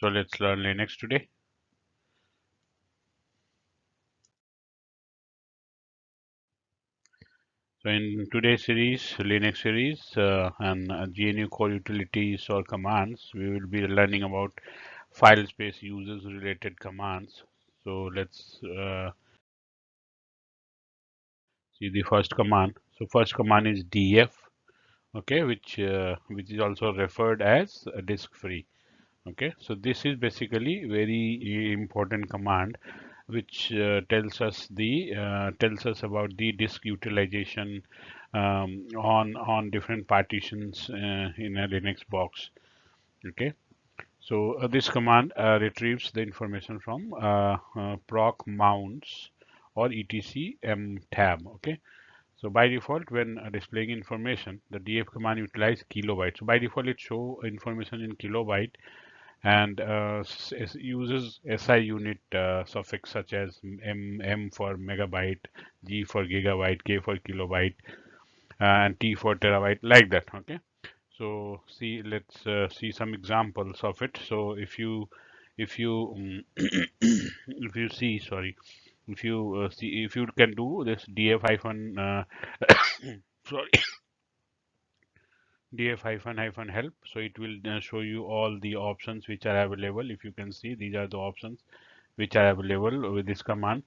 So let's learn Linux today. So in today's series, Linux series and GNU core utilities or commands, we will be learning about file space users related commands. So let's see the first command. So first command is df, okay, which is also referred as disk free. Okay, so this is basically very important command which tells us about the disk utilization on different partitions in a Linux box. Okay, so this command retrieves the information from proc mounts or etc tab. Okay, so by default, when displaying information, the df command utilizes kilobyte. So by default, it show information in kilobyte and uses SI unit suffix such as M for megabyte, G for gigabyte, K for kilobyte, and T for terabyte, like that. Okay. So see, let's see some examples of it. So if you if you see, sorry, if you can do this df hyphen sorry df hyphen hyphen help, so it will show you all the options which are available. If you can see, these are the options which are available with this command.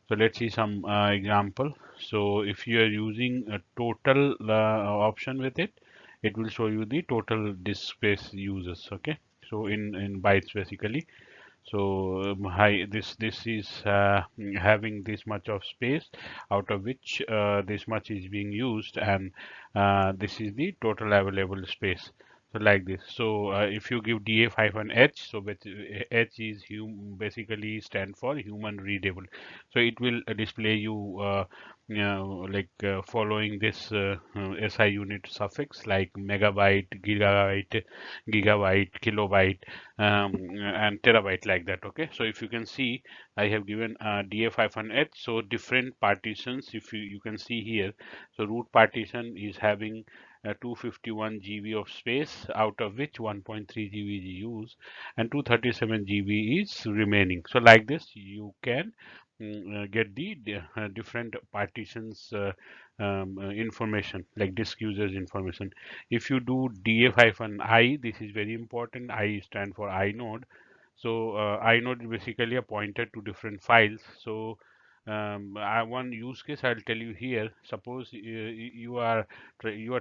So let's see some example. So if you are using a total option with it, it will show you the total disk space uses. Okay, so in bytes basically. So this is having this much of space, out of which this much is being used, and this is the total available space. So like this. So if you give df hyphen h, so h is basically stand for human readable. So it will display you like following this SI unit suffix like megabyte, gigabyte, kilobyte, and terabyte, like that. Okay, so if you can see, I have given df-h, so different partitions. If you can see here, so root partition is having 251 GB of space, out of which 1.3 GB is used and 237 GB is remaining. So like this you can get the different partitions information, like disk users information. If you do df-i, this is very important. I stand for inode. So inode is basically a pointer to different files. So one use case I'll tell you here. Suppose you are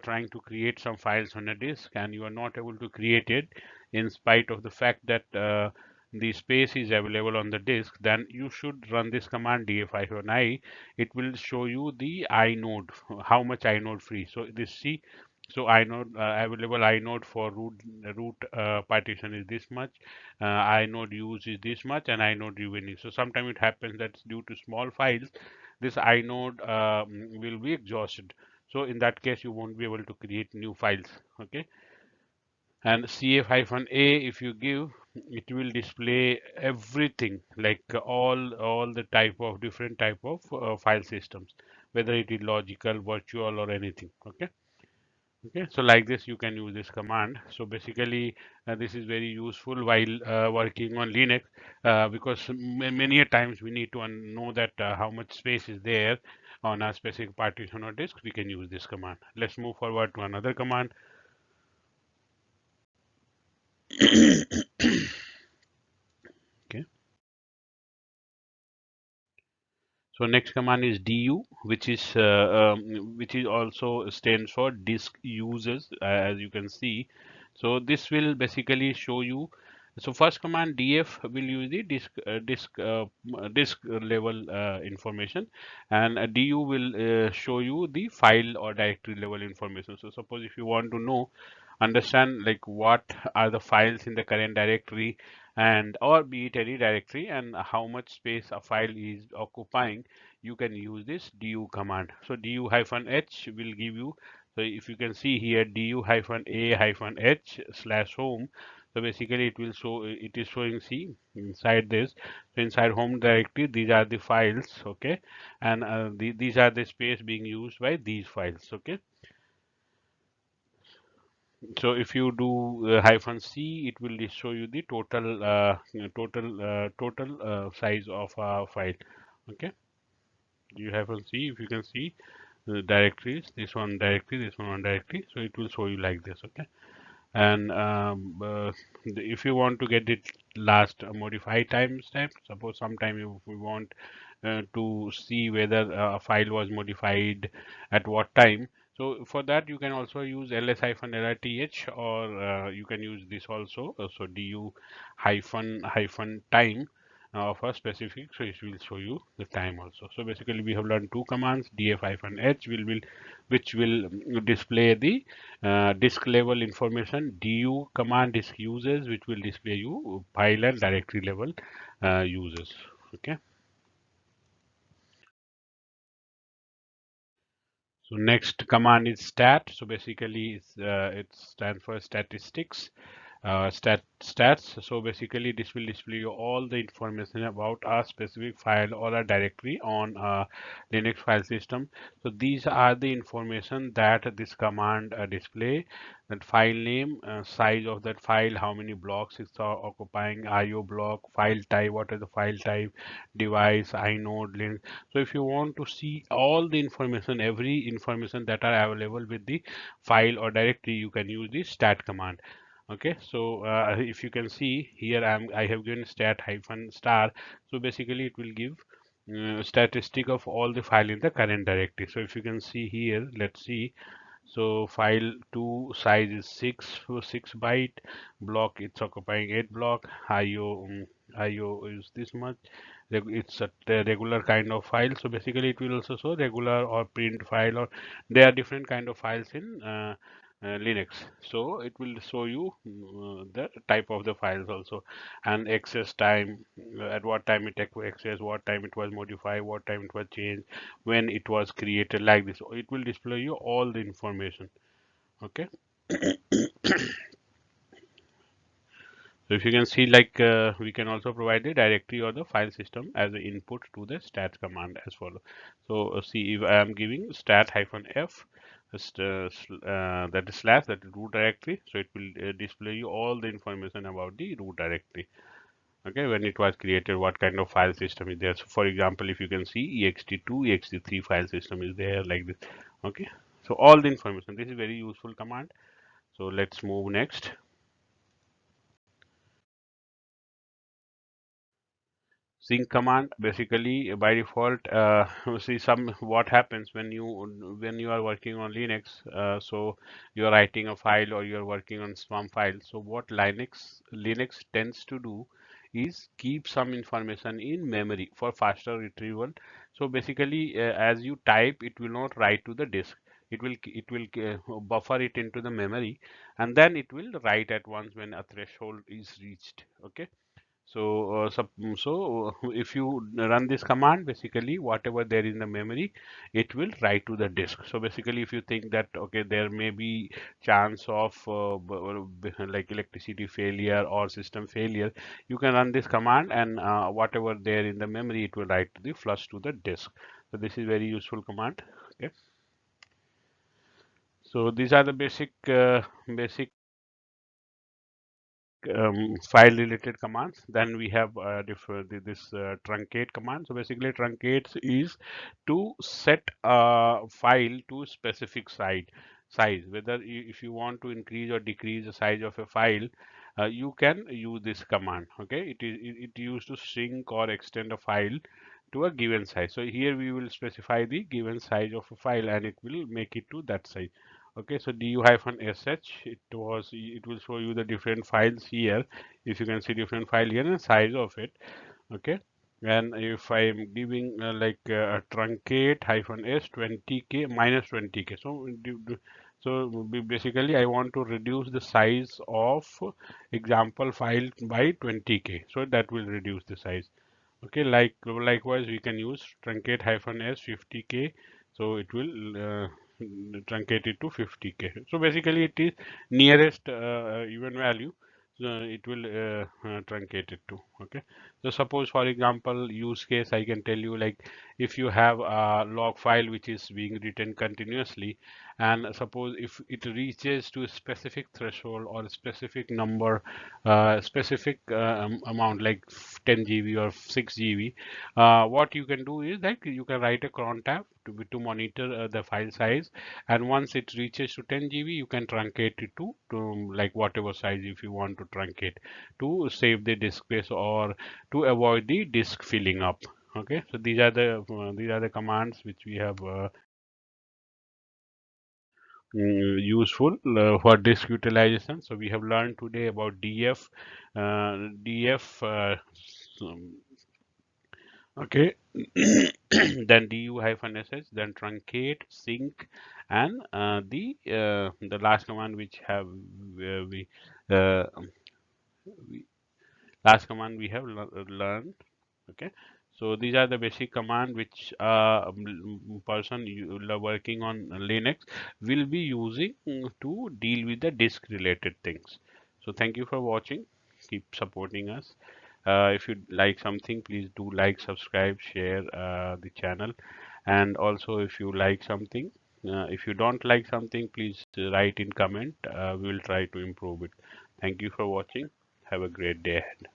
trying to create some files on a disk and you are not able to create it in spite of the fact that the space is available on the disk. Then you should run this command df-i. It will show you the inode, how much inode free. So this see, so inode available inode for root partition is this much, inode use is this much, and inode remaining. So sometimes it happens that due to small files, this inode will be exhausted. So in that case, you won't be able to create new files. Okay, and cf-a, if you give, it will display everything, like all the type of different type of file systems, whether it is logical, virtual, or anything. Okay. Okay, so like this you can use this command. So basically this is very useful while working on Linux, because many a times we need to know that how much space is there on a specific partition or disk. We can use this command. Let's move forward to another command. Okay, so next command is du, which is also stands for disk users, as you can see. So this will basically show you. So first command df will use the disk level information, and du will show you the file or directory level information. So suppose if you want to know, understand like what are the files in the current directory, and or be it any directory, and how much space a file is occupying, you can use this du command. So du-h will give you, so if you can see here, du-a-h/home. So basically it will show, it is showing, see, inside this. So inside home directory, these are the files. Okay, and these are the space being used by these files. Okay. So if you do hyphen C, it will show you the total size of a file. Okay, you hyphen C, if you can see directories, this one directory, so it will show you like this. Okay, and if you want to get it last modify timestamp, suppose sometime you we want to see whether a file was modified at what time. So for that you can also use ls-lrth, or you can use this also. So du hyphen time of a specific, so it will show you the time also. So basically we have learned two commands. Df-h which will display the disk level information. Du command disk uses, which will display you file and directory level uses. Okay. So next command is stat. So basically it stands for statistics. Stats. So basically this will display you all the information about a specific file or a directory on a Linux file system. So these are the information that this command display: that file name, size of that file, how many blocks it's occupying, IO block, file type, what is the file type, device, inode, link. So if you want to see all the information, every information that are available with the file or directory, you can use the stat command. Okay, so if you can see here, I have given stat hyphen star. So basically it will give statistic of all the file in the current directory. So if you can see here, let's see. So file 2 size is 6 byte, block it's occupying 8 block, IO is this much. It's a regular kind of file. So basically it will also show regular or print file, or there are different kind of files in Linux. So it will show you the type of the files also, and access time, at what time it access, what time it was modified, what time it was changed, when it was created, like this. It will display you all the information. Okay. So if you can see, like we can also provide the directory or the file system as an input to the stat command as follow. So see, if I am giving stat hyphen f, that is slash, that is root directory. So it will display you all the information about the root directory. Okay, when it was created, what kind of file system is there. So for example, if you can see ext2, ext3 file system is there, like this. Okay, so all the information. This is very useful command. So let's move next. Sync command, basically by default, see some what happens when you are working on Linux. So you are writing a file or you are working on some file. So what Linux tends to do is keep some information in memory for faster retrieval. So basically, as you type, it will not write to the disk. It will buffer it into the memory, and then it will write at once when a threshold is reached. Okay. So if you run this command, basically whatever there in the memory, it will write to the disk. So basically, if you think that okay, there may be chance of like electricity failure or system failure, you can run this command, and whatever there in the memory, it will write to the flush to the disk. So this is very useful command. Okay. So these are the basic file related commands. Then we have this truncate command. So basically truncates is to set a file to specific size, whether if you want to increase or decrease the size of a file, you can use this command. Okay, it used to shrink or extend a file to a given size. So here we will specify the given size of a file, and it will make it to that size. Okay, so du hyphen sh, it will show you the different files here. If you can see different file here and size of it. Okay, and if I am giving a truncate hyphen s 20k minus 20k, so basically I want to reduce the size of example file by 20k, so that will reduce the size. Okay, likewise we can use truncate hyphen s 50k, so it will truncate it to 50k. So basically it is nearest even value, so it will truncate it to. Okay, so suppose for example use case, I can tell you, like if you have a log file which is being written continuously, and suppose if it reaches to a specific threshold or a specific number, specific amount like 10 GB or 6 GB, what you can do is that you can write a cron tab to monitor the file size, and once it reaches to 10 GB, you can truncate it to like whatever size if you want to truncate to save the disk space or to avoid the disk filling up. Okay, so these are the commands which we have useful for disk utilization. So we have learned today about DF, DF, okay, then du hyphen sh, then truncate, sync, and the last command which have uh, we last command we have learned. Okay, so these are the basic command which person working on Linux will be using to deal with the disk related things. So thank you for watching. Keep supporting us. If you like something, please do like, subscribe, share the channel, and also if you like something, if you don't like something, please write in comment. We will try to improve it. Thank you for watching. Have a great day ahead.